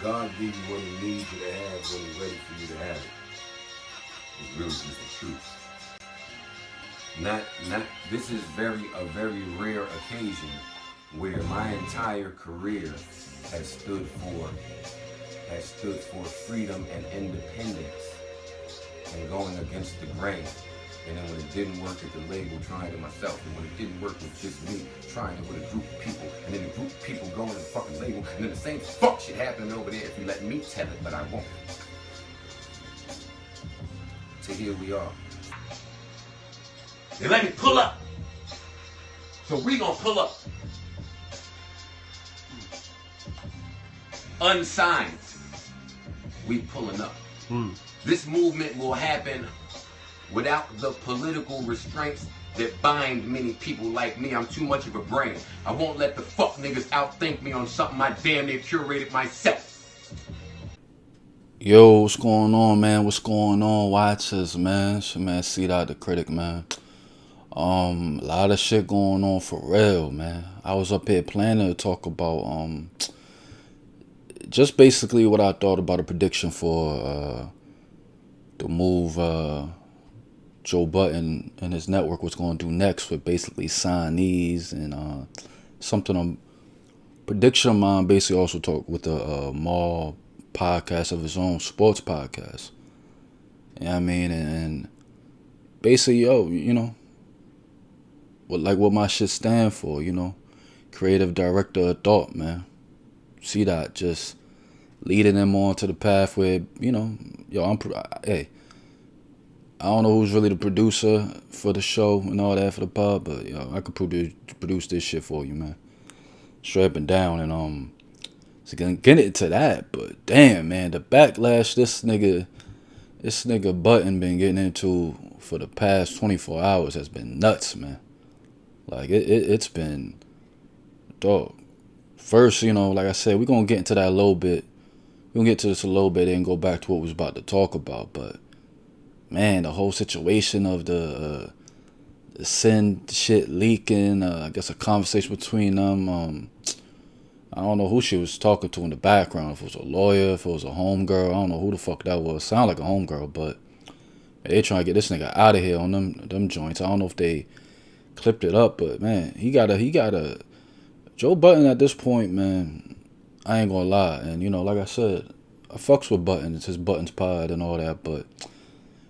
God give you what he needs you to have when he's ready for you to have it. It's really just the truth. This is a very rare occasion where my entire career has stood for freedom and independence and going against the grain. And then when it didn't work at the label, trying to myself. And when it didn't work with just me, trying it with a group of people. And then the group of people going to the fucking label. And then the same fuck shit happening over there if you let me tell it, but I won't. So here we are. And let me pull up. So we gonna pull up. Unsigned. We pulling up. This movement will happen without the political restraints that bind many people like me. I'm too much of a brain. I won't let the fuck niggas outthink me on something I damn near curated myself. Yo, what's going on, man? What's going on, watchers, man? It's your man, C-Dot the Critic, man. A lot of shit going on for real, man. I was up here planning to talk about just basically what I thought about a prediction for the move Joe Budden and his network was going to do next with basically Signees and something prediction of mine. Basically also talk with the Mal podcast of his own, sports podcast. You know what I mean? And basically, you know, what my shit stand for, you know, creative director of thought, man. See that, just leading them on to the path where, you know, hey, I don't know who's really the producer for the show and all that for the pod, but I could produce this shit for you, man. Straight up and down, and so gonna get into that, but damn, man, the backlash this nigga Budden been getting into for the past 24 hours has been nuts, man. Like it's been dog. First, you know, like I said, we're gonna get into that a little bit. We're gonna get to this a little bit and go back to what we was about to talk about, but man, the whole situation of the sin shit leaking, I guess a conversation between them. I don't know who she was talking to in the background, if it was a lawyer, if it was a homegirl. I don't know who the fuck that was. Sound like a homegirl, but they trying to get this nigga out of here on them joints. I don't know if they clipped it up, but man, he gotta Joe Budden at this point, man, I ain't gonna lie. And you know, like I said, I fucks with Budden. It's his Budden's pod and all that, but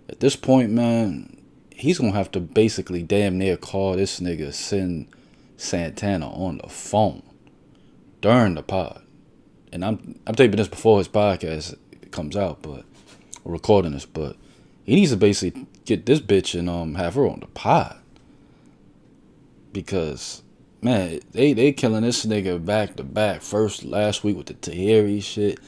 at this point, man, he's gonna have to basically damn near call this nigga Sin Santana on the phone during the pod. And I'm taping this before his podcast comes out, but or recording this, but he needs to basically get this bitch and have her on the pod. Because man, they killing this nigga back to back. First last week with the Tahiri shit.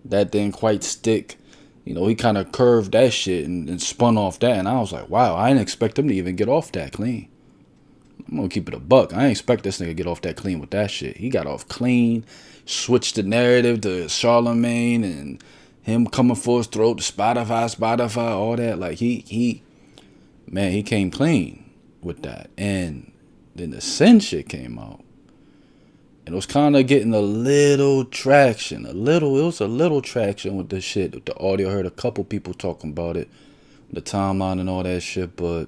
That didn't quite stick. You know, he kind of curved that shit and spun off that. And I was like, wow, I didn't expect him to even get off that clean. I'm going to keep it a buck. I didn't expect this nigga to get off that clean with that shit. He got off clean, switched the narrative to Charlemagne and him coming for his throat, to Spotify, all that. Like, he came clean with that. And then the Sin shit came out. And it was kind of getting a little traction. It was a little traction with the shit. With the audio, I heard a couple people talking about it. The timeline and all that shit. But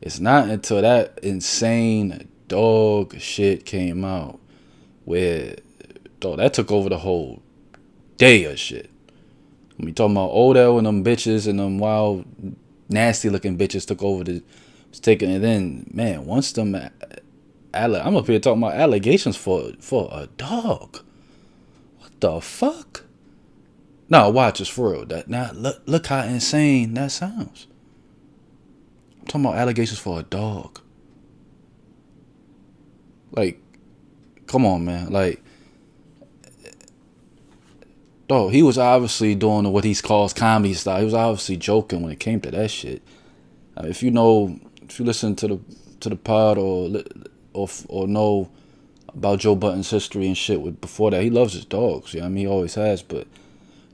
it's not until that insane dog shit came out where, dog, that took over the whole day of shit. When we talking about Odell and them bitches and them wild, nasty looking bitches took over taking it in, man, once them, I'm up here talking about allegations for a dog. What the fuck? No, watch this for real. That now look how insane that sounds. I'm talking about allegations for a dog. Like, come on, man. Like, dog, he was obviously doing what he calls comedy style. He was obviously joking when it came to that shit. If you listen to the pod or know about Joe Budden's history and shit with before that, he loves his dogs. Yeah, I mean, he always has. But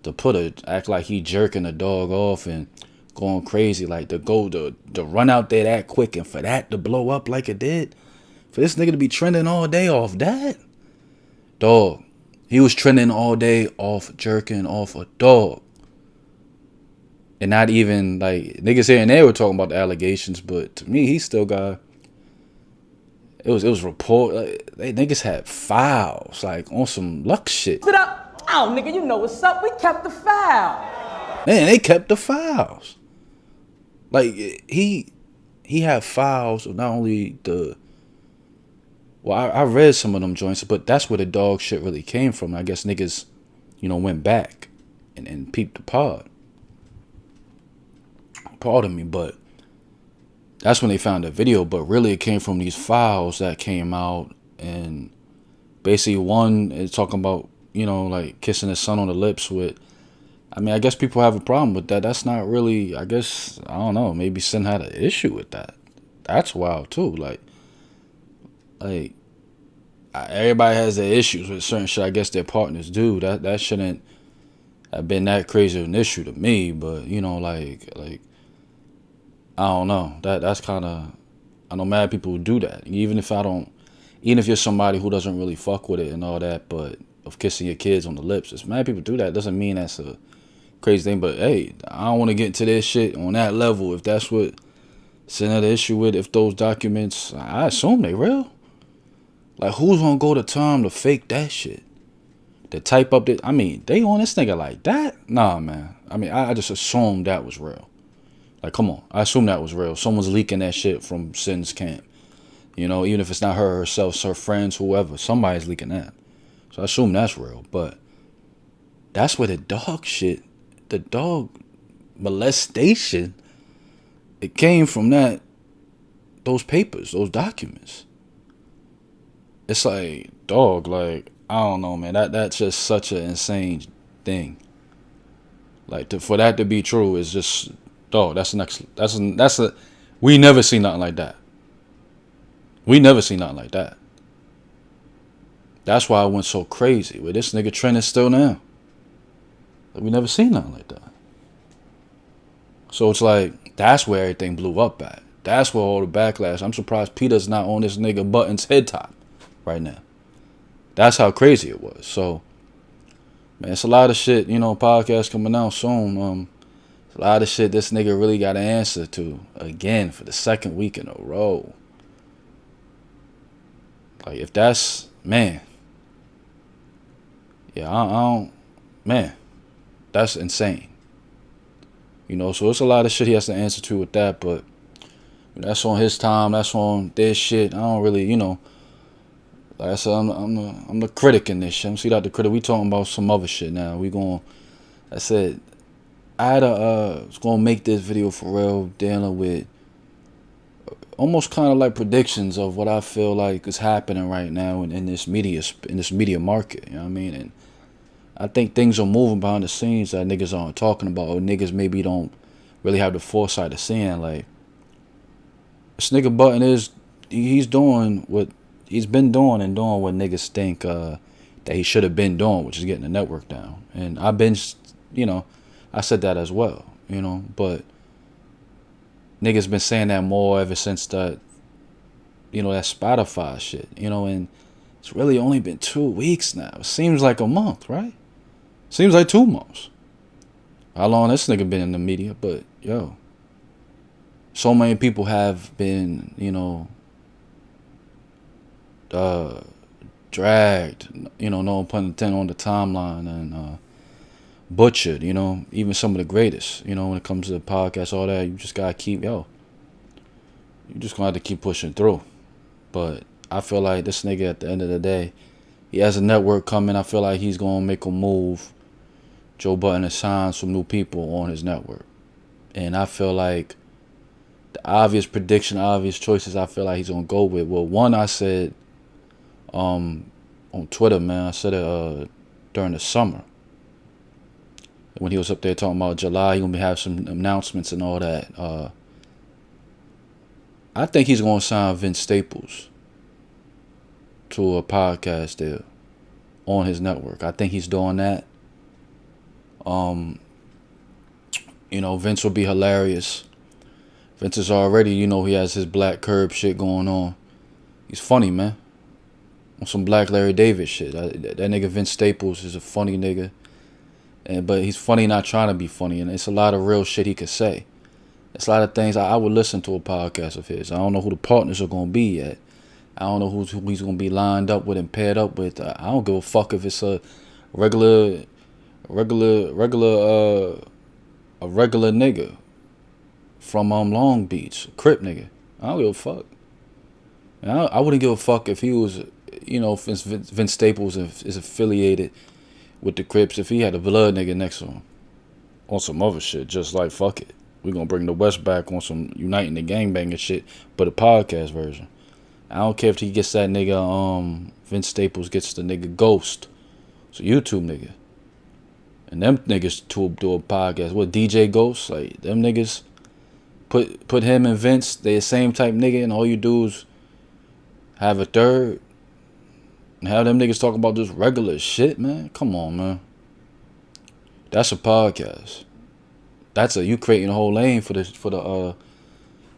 to act like he jerking the dog off and going crazy, like to run out there that quick and for that to blow up like it did, for this nigga to be trending all day off that, dog, he was trending all day off jerking off a dog. And not even, like, niggas here and there were talking about the allegations, but to me, he still got, it was report, like, they niggas had files, like, on some luck shit. Sit up. Oh, nigga, you know what's up. We kept the file. Man, they kept the files. Like, he had files of not only I read some of them joints, but that's where the dog shit really came from. I guess niggas, went back and peeped the pod. Pardon me, but that's when they found the video. But really, it came from these files that came out, and basically one is talking about, like kissing his son on the lips with. I mean, I guess people have a problem with that. That's not really. I guess I don't know. Maybe Sin had an issue with that. That's wild too. Like everybody has their issues with certain shit. I guess their partners do. That shouldn't have been that crazy of an issue to me. But like. I don't know. That's kind of, I know mad people who do that. Even if you're somebody who doesn't really fuck with it and all that, but of kissing your kids on the lips, if mad people do that, doesn't mean that's a crazy thing. But hey, I don't want to get into this shit on that level. If that's what Sin had an issue with, if those documents, I assume they real. Like, who's gonna go to time to fake that shit? To type up I mean, they on this nigga like that? Nah, man. I mean, I just assumed that was real. Like, come on. I assume that was real. Someone's leaking that shit from Sin's camp. Even if it's not her herself, her friends, whoever. Somebody's leaking that. So I assume that's real. But that's where the dog molestation, it came from those papers, those documents. It's like, dog, like, I don't know, man. That's just such an insane thing. Like, for that to be true is just... Dog, we never seen nothing like that. We never seen nothing like that. That's why I went so crazy with this nigga trending still now. Like, we never seen nothing like that. So it's like, that's where everything blew up at. That's where all the backlash. I'm surprised Peter's not on this nigga Button's head top right now. That's how crazy it was. So, man, it's a lot of shit, podcasts coming out soon. A lot of shit this nigga really got an answer to, again, for the second week in a row. Like, if that's, man. Yeah, I don't, man. That's insane. So it's a lot of shit he has to answer to with that, but that's on his time, that's on their shit. I don't really, like I said, I'm the critic in this shit. I'm the critic. We talking about some other shit now. I said, I was going to make this video for real, dealing with almost kind of like predictions of what I feel like is happening right now in this media market, you know what I mean? And I think things are moving behind the scenes that niggas aren't talking about, or niggas maybe don't really have the foresight of seeing. Like, this nigga Button he's doing what he's been doing and doing what niggas think that he should have been doing, which is getting the network down. And I've been, I said that as well, but niggas been saying that more ever since that Spotify shit, and it's really only been 2 weeks now. It seems like a month, right? Seems like 2 months. How long this nigga been in the media? But, so many people have been, dragged, no pun intended, on the timeline and butchered, even some of the greatest, when it comes to the podcast, all that. You just gotta keep, you just gonna have to keep pushing through. But I feel like this nigga, at the end of the day, he has a network coming. I feel like he's gonna make a move, Joe Budden has signed some new people on his network. And I feel like the obvious prediction, obvious choices I feel like he's going to go with. Well, one I said on Twitter, man. I said it during the summer. When he was up there talking about July, he's going to have some announcements and all that. I think he's going to sign Vince Staples to a podcast deal on his network. I think he's doing that. Vince will be hilarious. Vince is already, he has his black curb shit going on. He's funny, man. On some Black Larry David shit. That nigga Vince Staples is a funny nigga. But he's funny not trying to be funny. And it's a lot of real shit he could say. It's a lot of things I would listen to a podcast of his. I don't know who the partners are going to be yet. I don't know who he's going to be lined up with and paired up with. I don't give a fuck if it's a regular nigga from Long Beach, a Crip nigga. I don't give a fuck. And I wouldn't give a fuck if he was, Vince Staples is affiliated with the Crips. If he had a blood nigga next to him on some other shit, just like fuck it, we gonna bring the West back on some uniting the gangbanging shit, but a podcast version. I don't care if he gets that nigga, Vince Staples gets the nigga Ghost. It's a YouTube nigga. And them niggas do a podcast. What, DJ Ghost? Like, them niggas put him and Vince, they the same type nigga, and all you do is have a third and have them niggas talk about just regular shit, man. Come on, man. That's a podcast. You creating a whole lane for the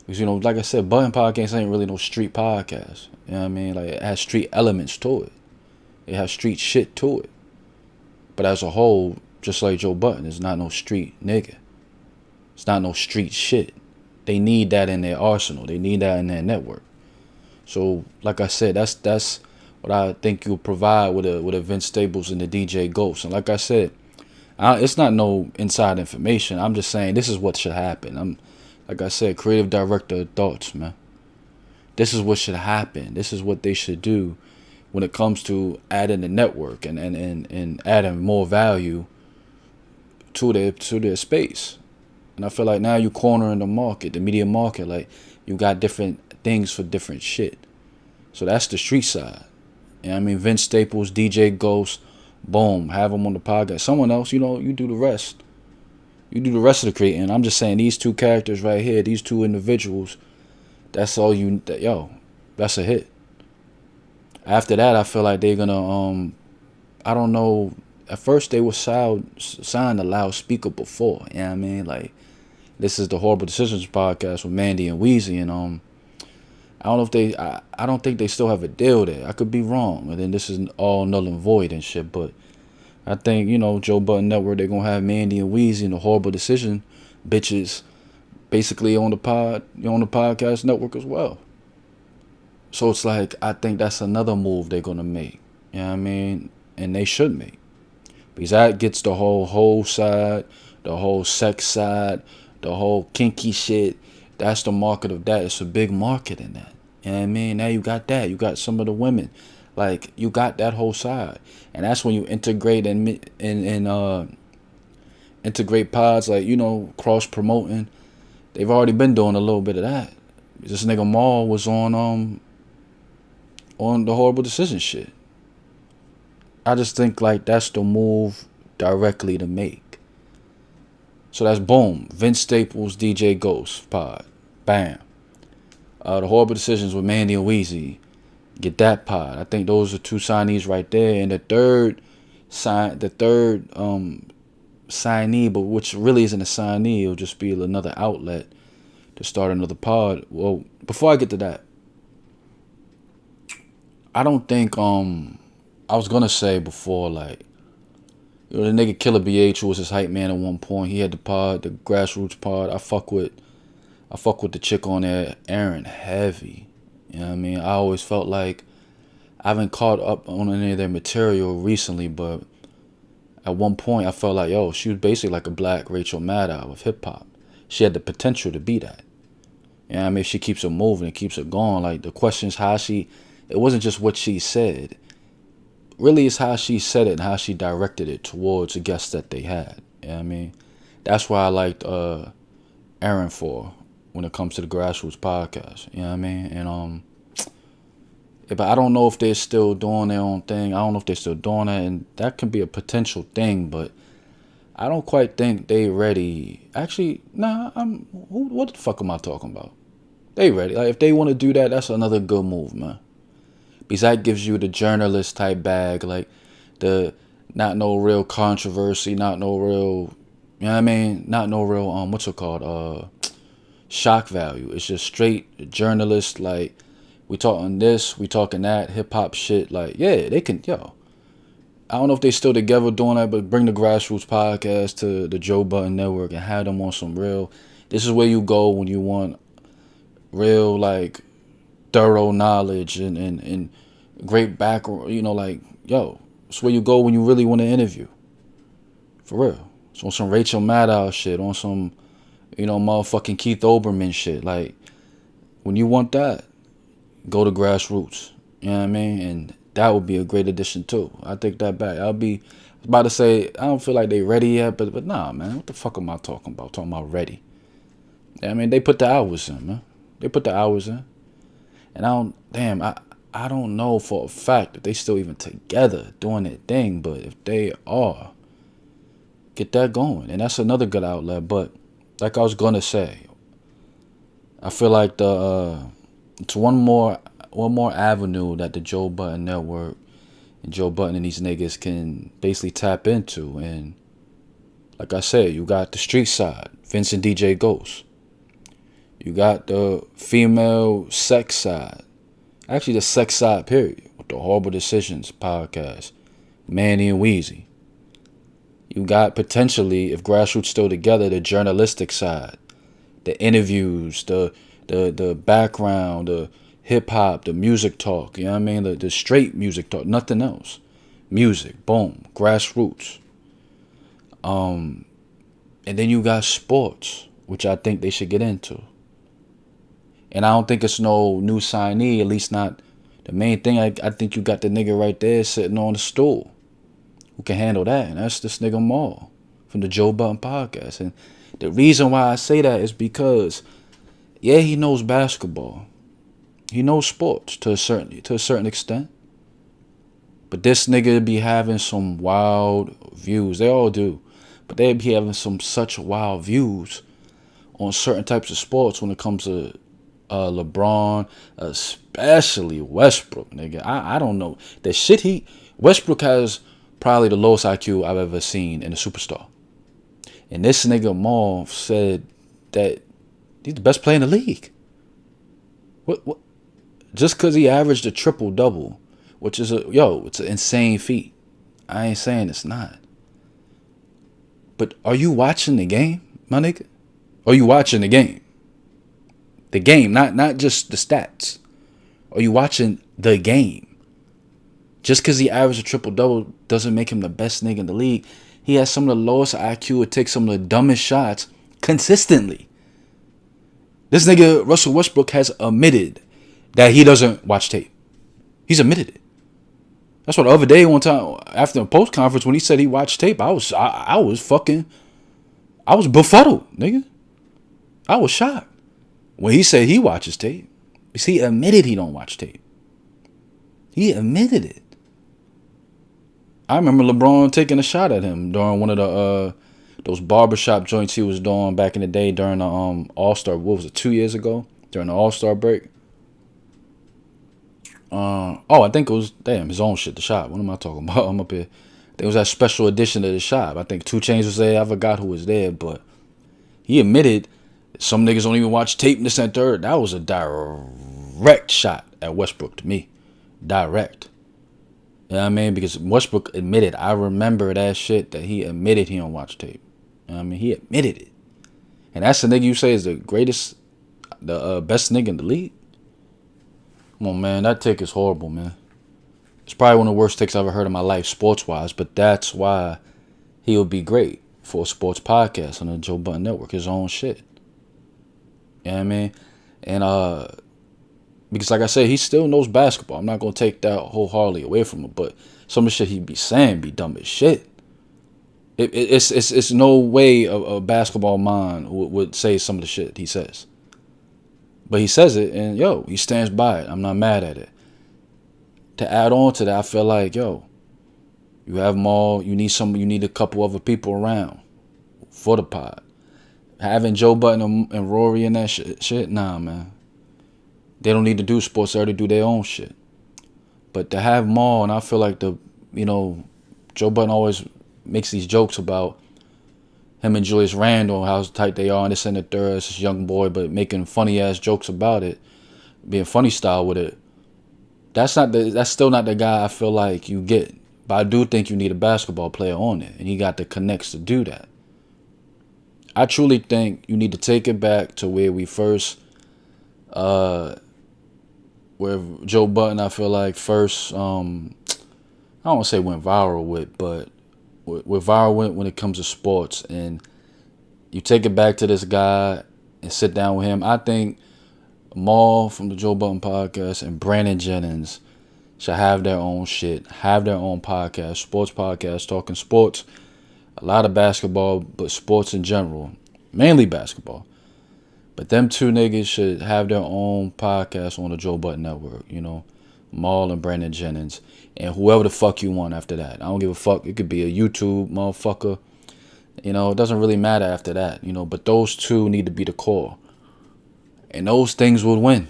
because, like I said, Budden Podcast ain't really no street podcast. You know what I mean? Like, it has street elements to it. It has street shit to it. But as a whole, just like Joe Budden, it's not no street nigga. It's not no street shit. They need that in their arsenal. They need that in their network. So, like I said, that's what I think you'll provide with a Vince Staples and the DJ Ghost. And like I said, it's not no inside information. I'm just saying this is what should happen. Like I said, creative director of thoughts, man. This is what should happen. This is what they should do when it comes to adding the network and adding more value to their space. And I feel like now you cornering the market, the media market. Like, you got different things for different shit. So that's the street side. You know what I mean? Vince Staples, DJ Ghost, boom, have them on the podcast. Someone else, you do the rest. You do the rest of the creating. I'm just saying, these two characters right here, these two individuals, that's all that's a hit. After that, I feel like they're gonna, I don't know, at first they were signed a loudspeaker before, you know what I mean? Like, this is the Whoreible Decisions Podcast with Mandy and Weezy, and I don't know if I don't think they still have a deal there. I could be wrong, and then this is all null and void and shit, but I think, Joe Budden Network, they're going to have Mandy and Weezy and the Whoreible Decision bitches basically on the podcast network as well. So it's like, I think that's another move they're going to make. You know what I mean? And they should make. Because that gets the whole side, the whole sex side, the whole kinky shit. That's the market of that. It's a big market in that. You know what I mean? Now you got that. You got some of the women. Like, you got that whole side. And that's when you integrate and integrate pods, like, cross promoting. They've already been doing a little bit of that. This nigga Mal was on the Whoreible Decision shit. I just think, like, that's the move directly to make. So that's boom. Vince Staples, DJ Ghost pod. Bam. The Whoreible Decisions with Mandy and Weezy. Get that pod. I think those are two signees right there. And the third signee, but which really isn't a signee, it'll just be another outlet to start another pod. Well, before I get to that, I don't think I was gonna say before, like, the nigga Killer BH, who was his hype man at one point, he had the pod, the Grassroots pod. I fuck with the chick on there, Aaron, heavy. You know what I mean? I always felt like I haven't caught up on any of their material recently, but at one point I felt like, she was basically like a black Rachel Maddow of hip hop. She had the potential to be that. You know what I mean? If she keeps it moving and keeps it going, like, the question is it wasn't just what she said. really is how she said it and how she directed it towards the guests that they had. You know what I mean? That's why I liked Aaron for when it comes to the Grassroots podcast. You know what I mean? And but I don't know if they're still doing their own thing. I don't know if they're still doing that, and that can be a potential thing, but I don't quite think they ready. Actually, nah, what the fuck am I talking about? They ready. Like, if they want to do that, that's another good move, man. Because that gives you the journalist type bag, like the not no real controversy, not no real, you know what I mean? Not no real, what's it called? Shock value. It's just straight journalist, like, we talking this, we talking that, hip hop shit. Like, yeah, they can, yo. I don't know if they still together doing that, but bring the Grassroots podcast to the Joe Budden Network and have them on some real. This is where you go when you want real, like, thorough knowledge and great background. You know, like, yo, it's where you go when you really want to interview. For real. It's on some Rachel Maddow shit, on some, you know, motherfucking Keith Olbermann shit. Like, when you want that, go to Grassroots. You know what I mean? And that would be a great addition too. I take that back. I was about to say, I don't feel like they ready yet, but nah, man. What the fuck am I talking about? Talking about ready. I mean, they put the hours in, man. They put the hours in. And I don't know for a fact that they still even together doing their thing, but if they are, get that going. And that's another good outlet. But like I was gonna say, I feel like it's one more avenue that the Joe Budden Network and Joe Budden and these niggas can basically tap into. And like I said, you got the street side, Vince and DJ Ghost. You got the female sex side. Actually, the sex side, period. With the Whoreible Decisions Podcast, Manny and Weezy. You got potentially, if Grassroots still together, the journalistic side. The interviews, the background, the hip-hop, the music talk, you know what I mean? The straight music talk, nothing else. Music, boom, Grassroots. And then you got sports, which I think they should get into. And I don't think it's no new signee, at least not the main thing. I think you got the nigga right there sitting on the stool who can handle that, and that's this nigga Mal from the Joe Budden Podcast. And the reason why I say that is because, yeah, he knows basketball. He knows sports to a certain extent. But this nigga be having some wild views. They all do. But they be having such wild views on certain types of sports when it comes to LeBron, especially Westbrook, nigga. I don't know. The shit Westbrook has probably the lowest IQ I've ever seen in a superstar. And this nigga Mal said that he's the best player in the league. What? Just because he averaged a triple-double, which is it's an insane feat. I ain't saying it's not. But are you watching the game, my nigga? Are you watching the game? The game, not just the stats. Are you watching the game? Just because he averaged a triple-double doesn't make him the best nigga in the league. He has some of the lowest IQ and takes some of the dumbest shots consistently. This nigga, Russell Westbrook, has admitted that he doesn't watch tape. He's admitted it. That's why the other day, one time, after a post-conference, when he said he watched tape, I was befuddled, nigga. I was shocked when he said he watches tape. Because he admitted he don't watch tape. He admitted it. I remember LeBron taking a shot at him during one of the those barbershop joints he was doing back in the day during the All-Star, what was it, 2 years ago? During the All-Star break. I think it was, his own shit, The Shop. What am I talking about? I'm up here. There was that special edition of The Shop. I think 2 Chainz was there. I forgot who was there, but he admitted some niggas don't even watch tape in this and third. That was a direct shot at Westbrook to me. Direct. You know what I mean? Because Westbrook admitted, I remember that shit, that he admitted he don't watch tape. You know what I mean? He admitted it. And that's the nigga you say is the greatest, the best nigga in the league? Come on, man. That take is horrible, man. It's probably one of the worst takes I've ever heard in my life, sports-wise, but that's why he would be great for a sports podcast on the Joe Budden Network, his own shit. You know what I mean? And because like I said, he still knows basketball. I'm not going to take that wholeheartedly away from him, but some of the shit he be saying be dumb as shit. It's no way a basketball mind would say some of the shit he says. But he says it, and he stands by it. I'm not mad at it. To add on to that, I feel like, you have Mal, you need a couple other people around for the pod. Having Joe Budden and Rory and that shit, nah, man. They don't need to do sports, they already do their own shit. But to have Mal, and I feel like Joe Budden always makes these jokes about him and Julius Randle, how tight they are, and this and the third, this young boy, but making funny ass jokes about it, being funny style with it. That's still not the guy I feel like you get. But I do think you need a basketball player on it, and he got the connects to do that. I truly think you need to take it back to where we first, where Joe Budden, I feel like first, I don't want to say went viral with, but with viral when it comes to sports, and you take it back to this guy and sit down with him. I think Mal from the Joe Budden Podcast and Brandon Jennings should have their own shit, have their own podcast, sports podcast, talking sports, a lot of basketball, but sports in general, mainly basketball. But them two niggas should have their own podcast on the Joe Budden Network, Mal and Brandon Jennings, and whoever the fuck you want after that. I don't give a fuck. It could be a YouTube motherfucker. It doesn't really matter after that, but those two need to be the core. And those things would win.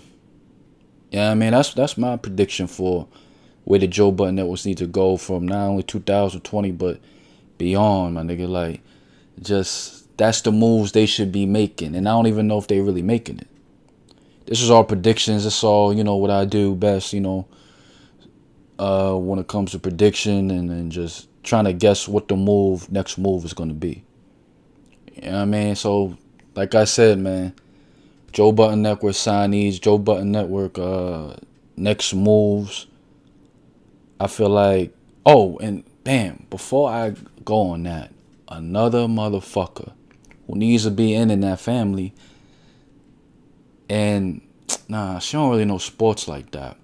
Yeah, I mean, that's my prediction for where the Joe Budden Networks need to go from not only 2020, but beyond, my nigga. Like, just, that's the moves they should be making. And I don't even know if they're really making it. This is all predictions. It's all, what I do best, when it comes to prediction and just trying to guess what the next move is going to be. You know what I mean? So, like I said, man, Joe Budden Network signees, Joe Budden Network next moves. I feel like, and bam, before I go on that, another motherfucker who needs to be in that family, and nah, she don't really know sports like that.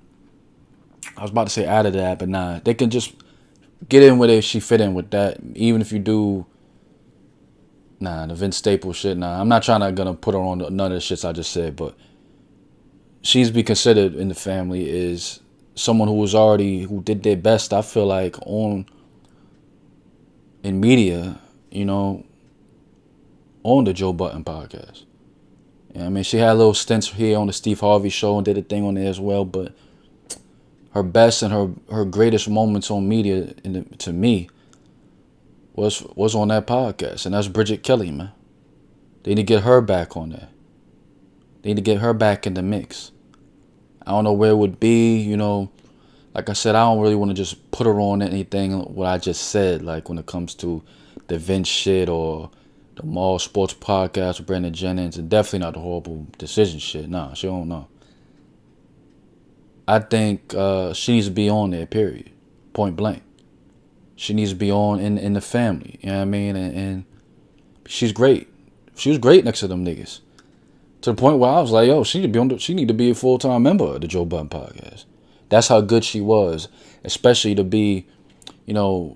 I was about to say out of that, but nah, they can just get in where she fit in with that. Even if you do, the Vince Staples shit, I'm not gonna put her on none of the shits I just said, but she's be considered in the family is someone who did their best, I feel like, in media, on the Joe Budden podcast. Yeah, I mean, she had little stints here on the Steve Harvey show and did a thing on there as well, but her best and her greatest moments on media, to me, was on that podcast, and that's Bridget Kelly, man. They need to get her back on there. They need to get her back in the mix. I don't know where it would be, Like I said, I don't really want to just put her on anything what I just said, like when it comes to the Vince shit or the Mal Sports Podcast with Brandon Jennings, and definitely not the Whoreible Decisions shit. Nah, she don't know. I think she needs to be on there, period. Point blank. She needs to be on in the family. You know what I mean? And she's great. She was great next to them niggas. To the point where I was like, she need to be a full-time member of the Joe Budden Podcast. That's how good she was. Especially to be from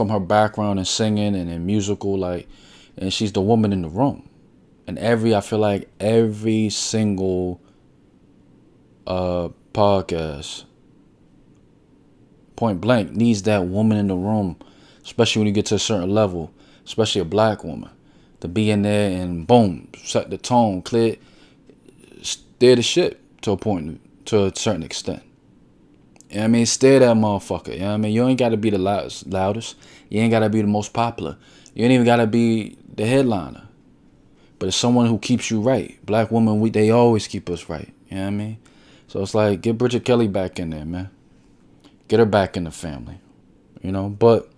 her background in singing and in musical, and she's the woman in the room. And I feel like every single podcast, point blank, needs that woman in the room, especially when you get to a certain level, especially a black woman, to be in there and boom, set the tone, clear, steer the ship to a certain extent. You know what I mean? Steer that motherfucker. You know what I mean? You ain't got to be the loudest. You ain't got to be the most popular. You ain't even got to be the headliner. But it's someone who keeps you right. Black women, they always keep us right. You know what I mean? So it's like, get Bridget Kelly back in there, man. Get her back in the family. But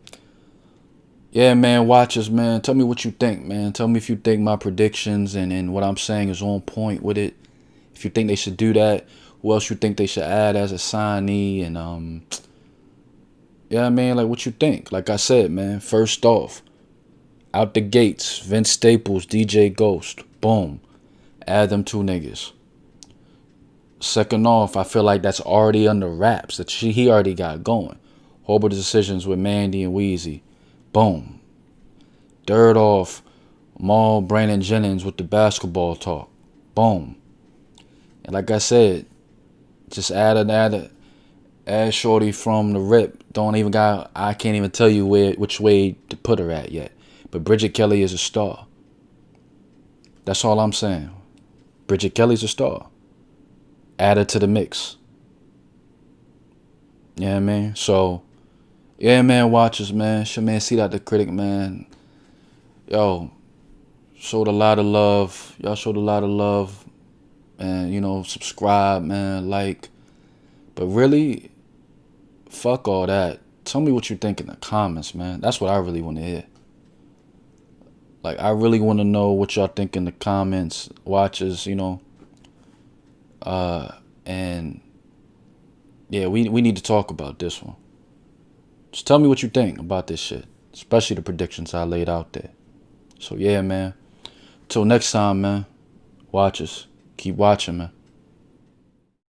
yeah, man, watchers, man, tell me what you think, man. Tell me if you think my predictions and what I'm saying is on point with it. If you think they should do that, who else you think they should add as a signee, and yeah, man, like what you think. Like I said, man, first off, out the gates, Vince Staples, DJ Ghost, boom, add them two niggas. Second off, I feel like that's already under wraps. That he already got going. Whoreible Decisions with Mandy and Weezy. Boom. Third off, Mal, Brandon Jennings with the basketball talk. Boom. And like I said, just add Shorty from the rip. I can't even tell you which way to put her at yet. But Bridget Kelly is a star. That's all I'm saying. Bridget Kelly's a star. Add her to the mix. You know what I mean? So, yeah, man, watchers, man. It's your man, See That the Critic, man. Yo, showed a lot of love. Y'all showed a lot of love. And, you know, subscribe, man, like. But really, fuck all that. Tell me what you think in the comments, man. That's what I really want to hear. Like, I really want to know what y'all think in the comments, watchers, you know. And, yeah, we need to talk about this one. Just tell me what you think about this shit. Especially the predictions I laid out there. So, yeah, man. Till next time, man. Watchers. Keep watching, man.